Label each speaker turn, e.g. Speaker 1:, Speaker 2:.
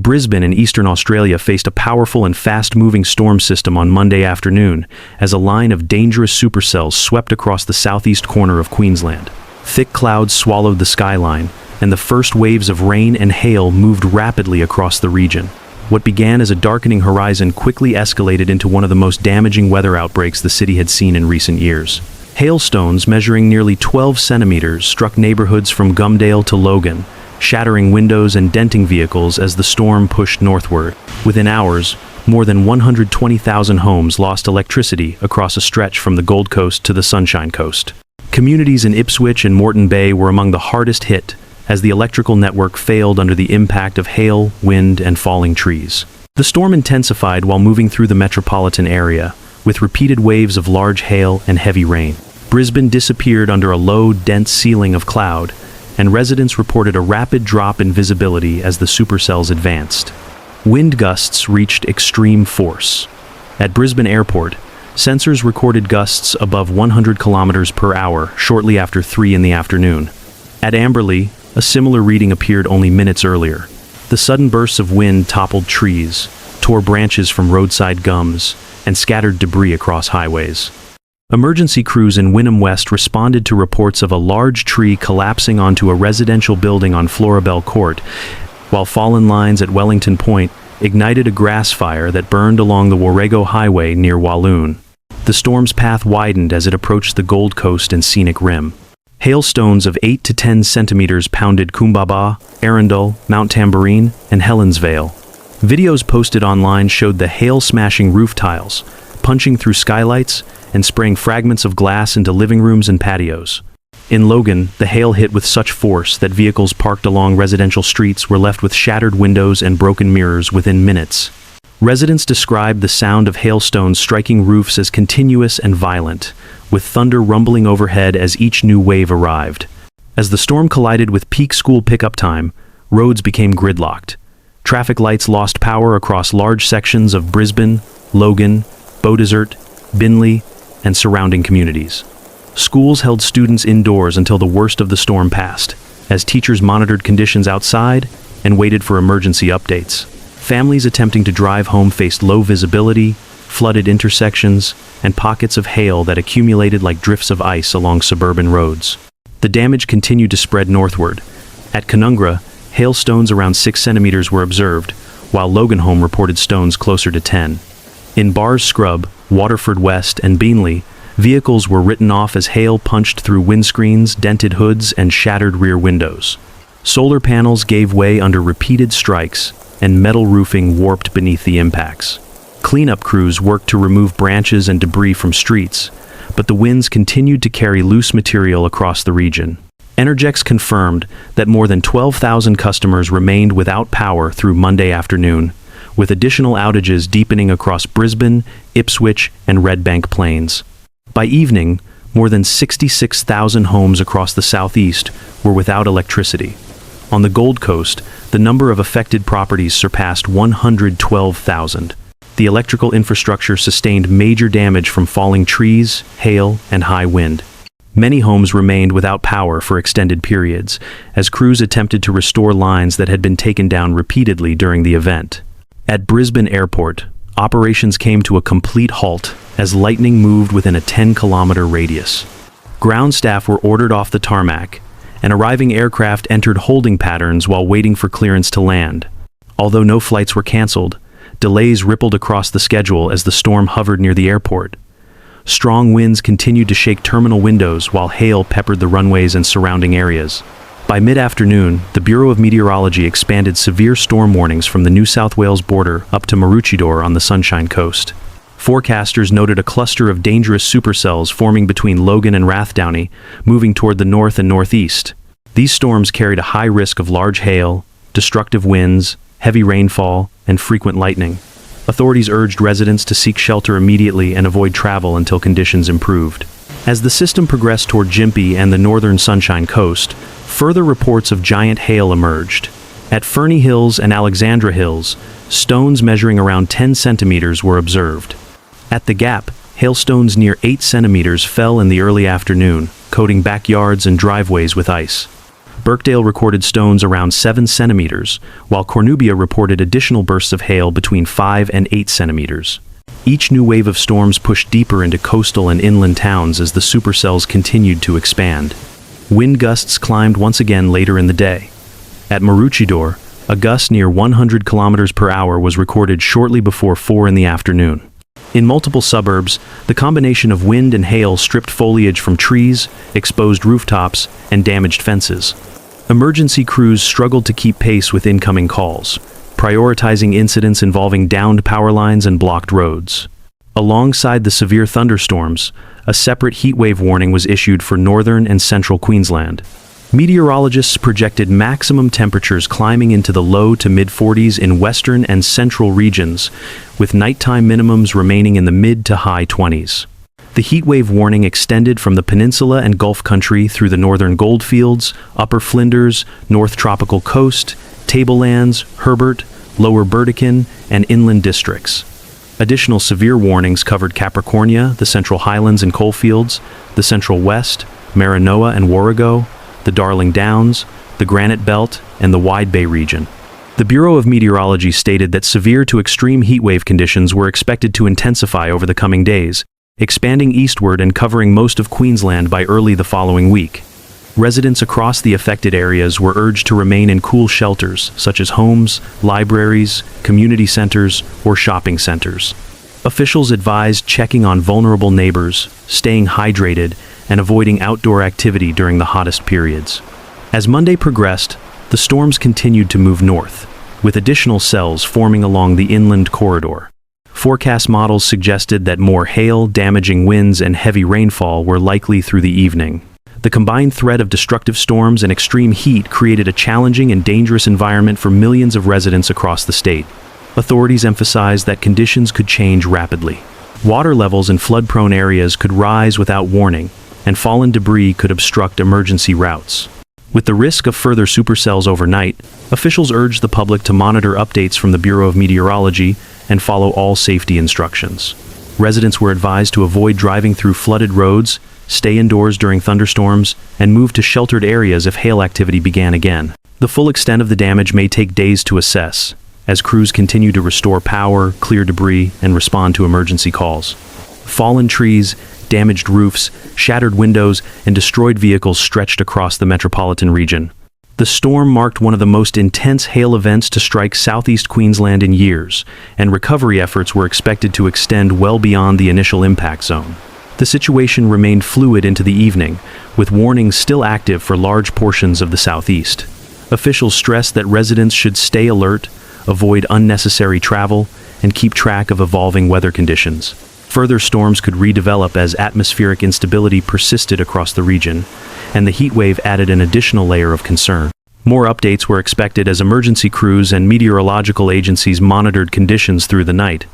Speaker 1: Brisbane in eastern Australia faced a powerful and fast-moving storm system on Monday afternoon as a line of dangerous supercells swept across the southeast corner of Queensland. Thick clouds swallowed the skyline, and the first waves of rain and hail moved rapidly across the region. What began as a darkening horizon quickly escalated into one of the most damaging weather outbreaks the city had seen in recent years. Hailstones measuring nearly 12 centimeters struck neighborhoods from Gumdale to Logan, shattering windows and denting vehicles as the storm pushed northward. Within hours, more than 120,000 homes lost electricity across a stretch from the Gold Coast to the Sunshine Coast. Communities in Ipswich and Moreton Bay were among the hardest hit as the electrical network failed under the impact of hail, wind, and falling trees. The storm intensified while moving through the metropolitan area, with repeated waves of large hail and heavy rain. Brisbane disappeared under a low, dense ceiling of cloud, and residents reported a rapid drop in visibility as the supercells advanced. Wind gusts reached extreme force. At Brisbane Airport, sensors recorded gusts above 100 kilometers per hour shortly after 3 in the afternoon. At Amberley, a similar reading appeared only minutes earlier. The sudden bursts of wind toppled trees, tore branches from roadside gums, and scattered debris across highways. Emergency crews in Wynnum West responded to reports of a large tree collapsing onto a residential building on Floribel Court, while fallen lines at Wellington Point ignited a grass fire that burned along the Warrego Highway near Walloon. The storm's path widened as it approached the Gold Coast and Scenic Rim. Hailstones of 8 to 10 centimeters pounded Kumbaba, Arundel, Mount Tamborine, and Helensvale. Videos posted online showed the hail smashing roof tiles, punching through skylights, and spraying fragments of glass into living rooms and patios. In Logan, the hail hit with such force that vehicles parked along residential streets were left with shattered windows and broken mirrors within minutes. Residents described the sound of hailstones striking roofs as continuous and violent, with thunder rumbling overhead as each new wave arrived. As the storm collided with peak school pickup time, roads became gridlocked. Traffic lights lost power across large sections of Brisbane, Logan, Beaudesert, Binley, and surrounding communities. Schools held students indoors until the worst of the storm passed, as teachers monitored conditions outside and waited for emergency updates. Families attempting to drive home faced low visibility, flooded intersections, and pockets of hail that accumulated like drifts of ice along suburban roads. The damage continued to spread northward. At Canungra, hailstones around 6 centimeters were observed, while Loganholme reported stones closer to 10. In Bars Scrub, Waterford West, and Beanley, vehicles were written off as hail punched through windscreens, dented hoods, and shattered rear windows. Solar panels gave way under repeated strikes, and metal roofing warped beneath the impacts. Cleanup crews worked to remove branches and debris from streets, but the winds continued to carry loose material across the region. Energex confirmed that more than 12,000 customers remained without power through Monday afternoon, with additional outages deepening across Brisbane, Ipswich, and Red Bank Plains. By evening, more than 66,000 homes across the southeast were without electricity. On the Gold Coast, the number of affected properties surpassed 112,000. The electrical infrastructure sustained major damage from falling trees, hail, and high wind. Many homes remained without power for extended periods, as crews attempted to restore lines that had been taken down repeatedly during the event. At Brisbane Airport, operations came to a complete halt as lightning moved within a 10-kilometer radius. Ground staff were ordered off the tarmac, and arriving aircraft entered holding patterns while waiting for clearance to land. Although no flights were canceled, delays rippled across the schedule as the storm hovered near the airport. Strong winds continued to shake terminal windows while hail peppered the runways and surrounding areas. By mid-afternoon, the Bureau of Meteorology expanded severe storm warnings from the New South Wales border up to Maroochydore on the Sunshine Coast. Forecasters noted a cluster of dangerous supercells forming between Logan and Rathdowney, moving toward the north and northeast. These storms carried a high risk of large hail, destructive winds, heavy rainfall, and frequent lightning. Authorities urged residents to seek shelter immediately and avoid travel until conditions improved. As the system progressed toward Gympie and the northern Sunshine Coast, further reports of giant hail emerged. At Ferny Hills and Alexandra Hills, stones measuring around 10 centimeters were observed. At the Gap, hailstones near 8 centimeters fell in the early afternoon, coating backyards and driveways with ice. Birkdale recorded stones around 7 centimeters, while Cornubia reported additional bursts of hail between 5 and 8 centimeters. Each new wave of storms pushed deeper into coastal and inland towns as the supercells continued to expand. Wind gusts climbed once again later in the day. At Maroochydore, a gust near 100 kilometers per hour was recorded shortly before 4 in the afternoon. In multiple suburbs, the combination of wind and hail stripped foliage from trees, exposed rooftops, and damaged fences. Emergency crews struggled to keep pace with incoming calls, prioritizing incidents involving downed power lines and blocked roads. Alongside the severe thunderstorms, a separate heatwave warning was issued for northern and central Queensland. Meteorologists projected maximum temperatures climbing into the low to mid-40s in western and central regions, with nighttime minimums remaining in the mid to high 20s. The heatwave warning extended from the peninsula and Gulf country through the northern goldfields, upper Flinders, north tropical coast, tablelands, Herbert, lower Burdekin, and inland districts. Additional severe warnings covered Capricornia, the Central Highlands and Coalfields, the Central West, Maranoa and Warrego, the Darling Downs, the Granite Belt, and the Wide Bay region. The Bureau of Meteorology stated that severe to extreme heatwave conditions were expected to intensify over the coming days, expanding eastward and covering most of Queensland by early the following week. Residents across the affected areas were urged to remain in cool shelters, such as homes, libraries, community centers, or shopping centers. Officials advised checking on vulnerable neighbors, staying hydrated, and avoiding outdoor activity during the hottest periods. As Monday progressed, the storms continued to move north, with additional cells forming along the inland corridor. Forecast models suggested that more hail, damaging winds, and heavy rainfall were likely through the evening. The combined threat of destructive storms and extreme heat created a challenging and dangerous environment for millions of residents across the state. Authorities emphasized that conditions could change rapidly. Water levels in flood-prone areas could rise without warning, and fallen debris could obstruct emergency routes. With the risk of further supercells overnight, officials urged the public to monitor updates from the Bureau of Meteorology and follow all safety instructions. Residents were advised to avoid driving through flooded roads, stay indoors during thunderstorms, and move to sheltered areas if hail activity began again. The full extent of the damage may take days to assess, as crews continue to restore power, clear debris, and respond to emergency calls. Fallen trees, damaged roofs, shattered windows, and destroyed vehicles stretched across the metropolitan region. The storm marked one of the most intense hail events to strike southeast Queensland in years, and recovery efforts were expected to extend well beyond the initial impact zone. The situation remained fluid into the evening, with warnings still active for large portions of the southeast. Officials stressed that residents should stay alert, avoid unnecessary travel, and keep track of evolving weather conditions. Further storms could redevelop as atmospheric instability persisted across the region, and the heat wave added an additional layer of concern. More updates were expected as emergency crews and meteorological agencies monitored conditions through the night.